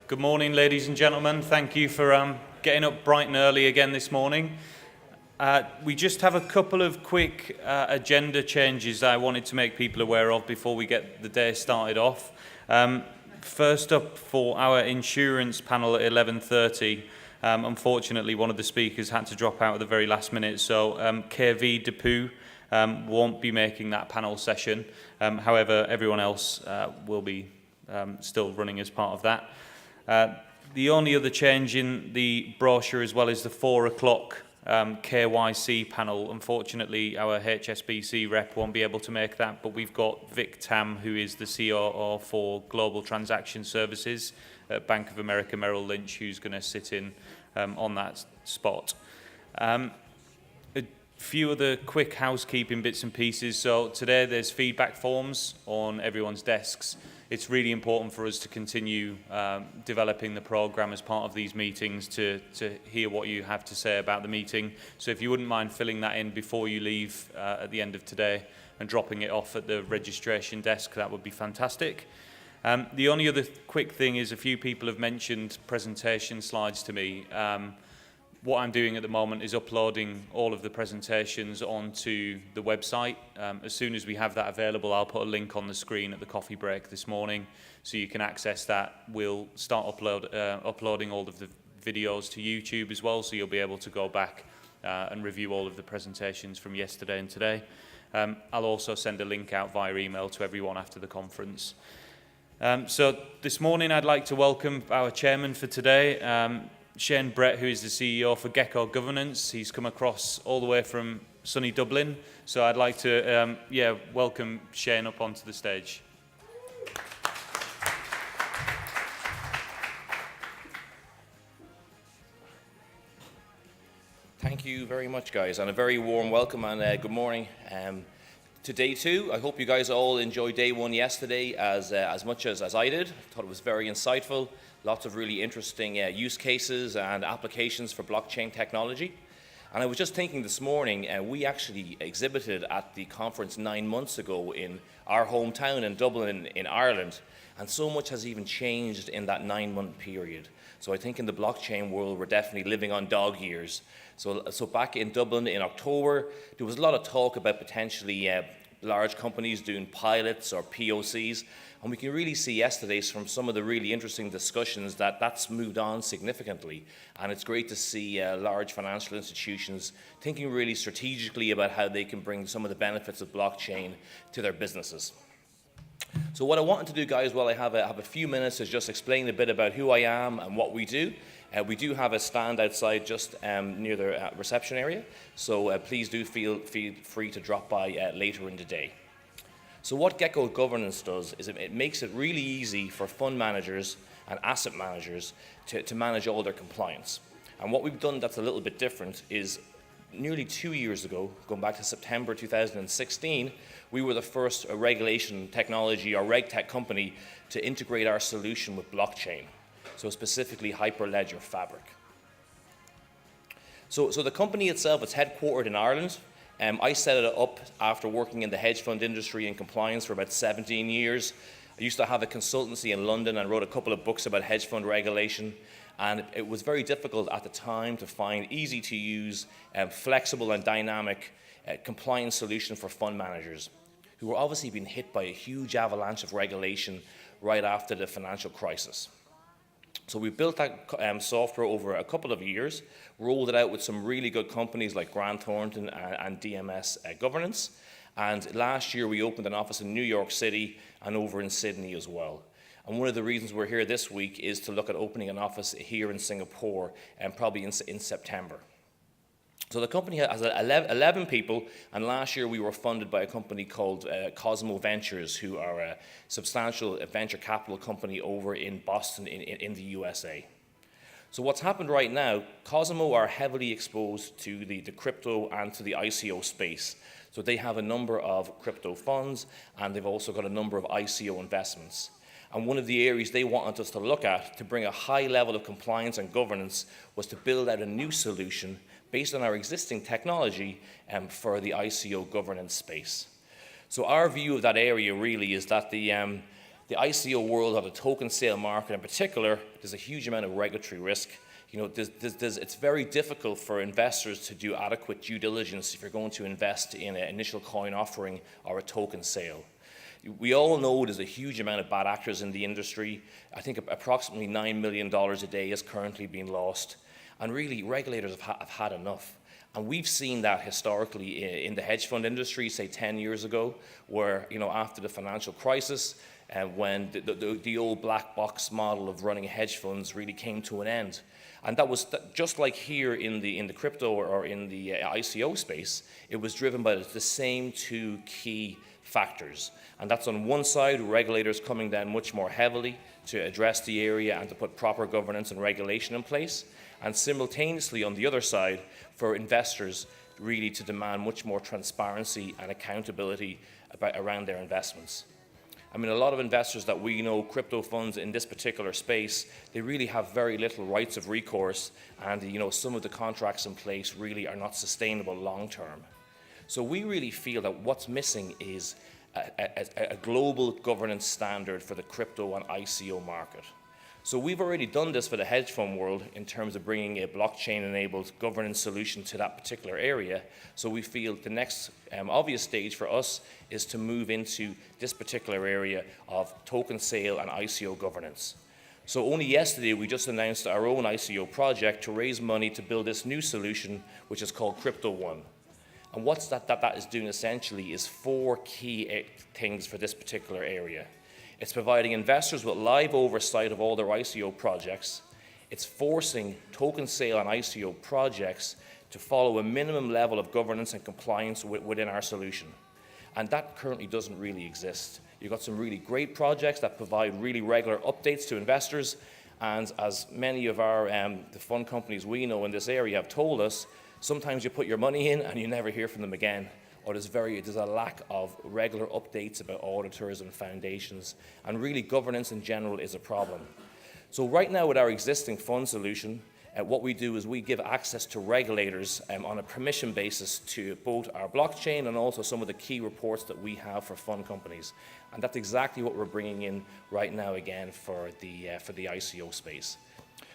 Good morning, ladies and gentlemen. Thank you for getting up bright and early again this morning. We just have a couple of quick agenda changes I wanted to make people aware of before we get the day started off. First up, for our insurance panel at 11:30, unfortunately one of the speakers had to drop out at the very last minute, so KV Depu won't be making that panel session. However, everyone else will be still running as part of that. The only other change in the brochure as well is the 4 o'clock KYC panel. Unfortunately, our HSBC rep won't be able to make that, but we've got Vic Tam, who is the COO for Global Transaction Services at Bank of America Merrill Lynch, who's going to sit in on that spot. A few other quick housekeeping bits and pieces. So today there's feedback forms on everyone's desks. It's really important for us to continue developing the program as part of these meetings to hear what you have to say about the meeting. So if you wouldn't mind filling that in before you leave at the end of today and dropping it off at the registration desk, that would be fantastic. The only other quick thing is a few people have mentioned presentation slides to me. What I'm doing at the moment is uploading all of the presentations onto the website. As soon as we have that available, I'll put a link on the screen at the coffee break this morning so you can access that. We'll start uploading all of the videos to YouTube as well, so you'll be able to go back and review all of the presentations from yesterday and today. I'll also send a link out via email to everyone after the conference. So this morning I'd like to welcome our chairman for today, Shane Brett, who is the CEO for Gecko Governance. He's come across all the way from sunny Dublin. So I'd like to welcome Shane up onto the stage. Thank you very much, guys, and a very warm welcome and good morning to day two. I hope you guys all enjoyed day one yesterday as much as I did. I thought it was very insightful. Lots of really interesting use cases and applications for blockchain technology. And I was just thinking this morning, we actually exhibited at the conference 9 months ago in our hometown in Dublin in Ireland. And so much has even changed in that 9-month period. So I think in the blockchain world, we're definitely living on dog years. So back in Dublin in October, there was a lot of talk about potentially large companies doing pilots or POCs. And we can really see yesterday from some of the really interesting discussions that that's moved on significantly. And it's great to see large financial institutions thinking really strategically about how they can bring some of the benefits of blockchain to their businesses. So what I wanted to do, guys, while I have a few minutes, is just explain a bit about who I am and what we do. We do have a stand outside just near the reception area. So please do feel free to drop by later in the day. So what Gecko Governance does is it makes it really easy for fund managers and asset managers to manage all their compliance. And what we've done that's a little bit different is nearly 2 years ago, going back to September 2016, we were the first regulation technology or RegTech company to integrate our solution with blockchain, so specifically Hyperledger Fabric. So the company itself is headquartered in Ireland. I set it up after working in the hedge fund industry and compliance for about 17 years. I used to have a consultancy in London and wrote a couple of books about hedge fund regulation. And it was very difficult at the time to find easy to use, flexible and dynamic compliance solution for fund managers who were obviously being hit by a huge avalanche of regulation right after the financial crisis. So we built that software over a couple of years, rolled it out with some really good companies like Grant Thornton and DMS Governance. And last year we opened an office in New York City and over in Sydney as well. And one of the reasons we're here this week is to look at opening an office here in Singapore and probably in September. So the company has 11 people, and last year we were funded by a company called Cosmo Ventures, who are a substantial venture capital company over in Boston in the USA. So what's happened right now, Cosmo are heavily exposed to the crypto and to the ICO space. So they have a number of crypto funds, and they've also got a number of ICO investments. And one of the areas they wanted us to look at to bring a high level of compliance and governance was to build out a new solution based on our existing technology for the ICO governance space. So our view of that area really is that The ICO world, or the token sale market in particular, there's a huge amount of regulatory risk. It's very difficult for investors to do adequate due diligence if you're going to invest in an initial coin offering or a token sale. We all know there's a huge amount of bad actors in the industry. I think approximately $9 million a day is currently being lost. And really, regulators have had enough. And we've seen that historically in the hedge fund industry, say 10 years ago, where, after the financial crisis, when the old black box model of running hedge funds really came to an end. And that was just like here in the crypto or in the ICO space, it was driven by the same two key factors. And that's on one side, regulators coming down much more heavily to address the area and to put proper governance and regulation in place. And simultaneously on the other side, for investors really to demand much more transparency and accountability around their investments. I mean, a lot of investors that we know, crypto funds in this particular space, they really have very little rights of recourse, and some of the contracts in place really are not sustainable long term. So we really feel that what's missing is a global governance standard for the crypto and ICO market. So we've already done this for the hedge fund world in terms of bringing a blockchain-enabled governance solution to that particular area. So we feel the next obvious stage for us is to move into this particular area of token sale and ICO governance. So only yesterday we just announced our own ICO project to raise money to build this new solution, which is called Crypto One. And what that is doing essentially is 4 key things for this particular area. It's providing investors with live oversight of all their ICO projects. It's forcing token sale and ICO projects to follow a minimum level of governance and compliance within our solution. And that currently doesn't really exist. You've got some really great projects that provide really regular updates to investors. And as many of our the fund companies we know in this area have told us, sometimes you put your money in and you never hear from them again. Or there's a lack of regular updates about auditors and foundations, and really governance in general is a problem. So right now with our existing fund solution, what we do is we give access to regulators on a permission basis to both our blockchain and also some of the key reports that we have for fund companies. And that's exactly what we're bringing in right now again for the ICO space.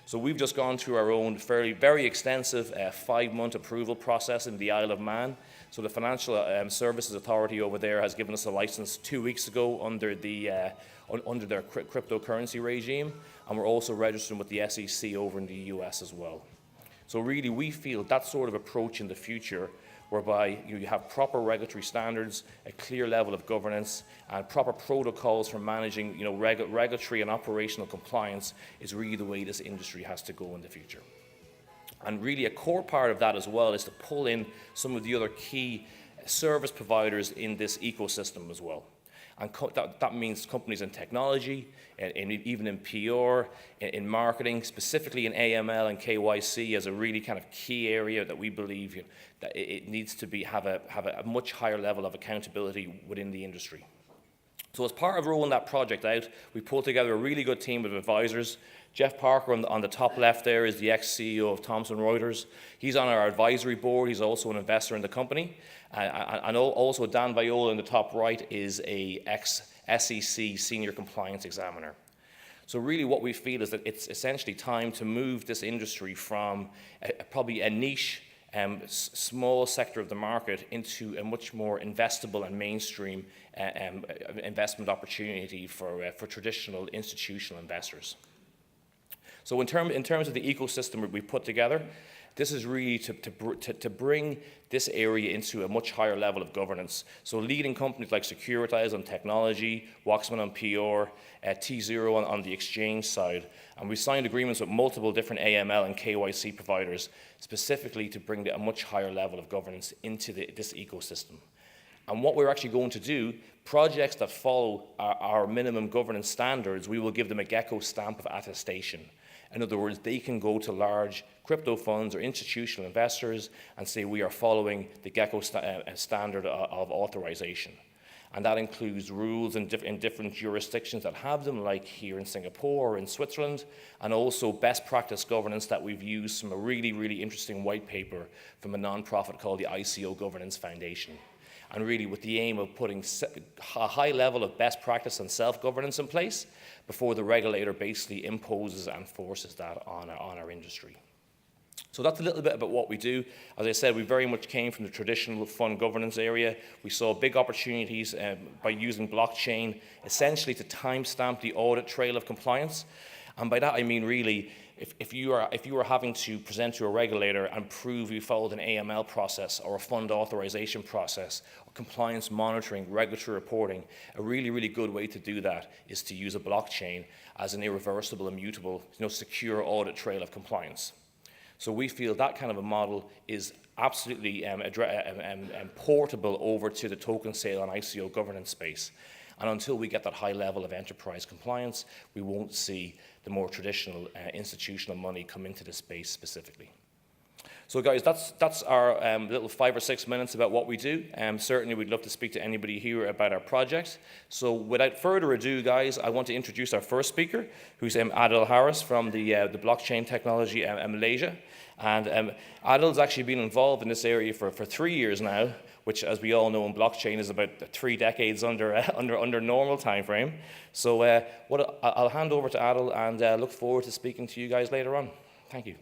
So we've just gone through our own very extensive 5-month approval process in the Isle of Man. So the Financial Services Authority over there has given us a license 2 weeks ago under their cryptocurrency regime, and we're also registering with the SEC over in the US as well. So really we feel that sort of approach in the future, whereby you have proper regulatory standards, a clear level of governance, and proper protocols for managing regulatory and operational compliance is really the way this industry has to go in the future. And really a core part of that as well is to pull in some of the other key service providers in this ecosystem as well. And that means companies in technology, even in PR, in marketing, specifically in AML and KYC as a really kind of key area that we believe that it needs to have a much higher level of accountability within the industry. So as part of rolling that project out, we pulled together a really good team of advisors. Jeff Parker on the top left there is the ex-CEO of Thomson Reuters. He's on our advisory board. He's also an investor in the company. And also Dan Viola in the top right is a ex-SEC senior compliance examiner. So really what we feel is that it's essentially time to move this industry from probably a niche small sector of the market into a much more investable and mainstream investment opportunity for traditional institutional investors. So in terms of the ecosystem we put together, this is really to bring this area into a much higher level of governance. So leading companies like Securitize on technology, Waxman on PR, T0 on the exchange side. And we signed agreements with multiple different AML and KYC providers specifically to bring a much higher level of governance into this ecosystem. And what we're actually going to do, projects that follow our minimum governance standards, we will give them a Gecko stamp of attestation. In other words, they can go to large crypto funds or institutional investors and say we are following the Gecko standard of authorization. And that includes rules in different jurisdictions that have them, like here in Singapore or in Switzerland, and also best practice governance that we've used from a really, really interesting white paper from a nonprofit called the ICO Governance Foundation. and really with the aim of putting a high level of best practice and self-governance in place before the regulator basically imposes and forces that on our industry. So that's a little bit about what we do. As I said, we very much came from the traditional fund governance area. We saw big opportunities by using blockchain essentially to timestamp the audit trail of compliance. And by that I mean really, if you are having to present to a regulator and prove you followed an AML process or a fund authorization process, or compliance monitoring, regulatory reporting, a really, really good way to do that is to use a blockchain as an irreversible, immutable, secure audit trail of compliance. So we feel that kind of a model is absolutely portable over to the token sale and ICO governance space. And until we get that high level of enterprise compliance, we won't see the more traditional institutional money come into the space specifically. So guys, that's our little 5 or 6 minutes about what we do. Certainly we'd love to speak to anybody here about our project. So without further ado, guys, I want to introduce our first speaker, who's Adil Harris from the blockchain technology Malaysia. And Adil's actually been involved in this area for 3 years now, which, as we all know, in blockchain is about 3 decades under normal time frame. So I'll hand over to Adil and look forward to speaking to you guys later on. Thank you.